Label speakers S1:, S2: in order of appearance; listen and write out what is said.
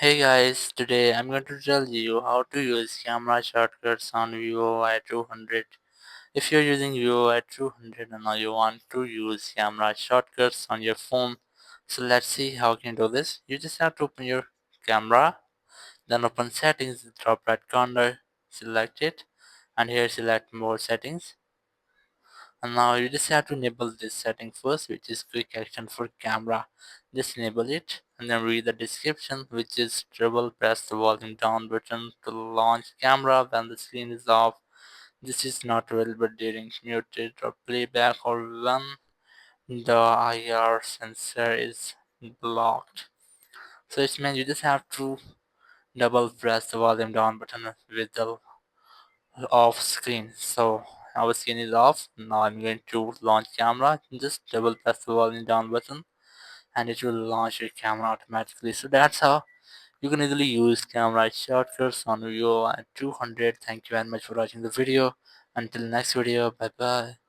S1: Hey guys, today I'm going to tell you how to use camera shortcuts on Vivo Y200. If you're using Vivo Y200 and now you want to use camera shortcuts on your phone, so let's see how you can do this. You just have to open your camera, then open settings, top right corner, select it, and here select more settings. And now you just have to enable this setting first, which is quick action for camera. Just enable it and then read the description, which is double press the volume down button to launch camera when the screen is off. This is not available during muted or playback or when the IR sensor is blocked. So it means you just have to double press the volume down button with the off screen. So our screen is off. Now I'm going to launch camera. Just double press the volume down button and it will launch your camera automatically. So that's how you can easily use camera shortcuts on Vivo Y200. Thank you very much for watching the video. Until next video, bye bye.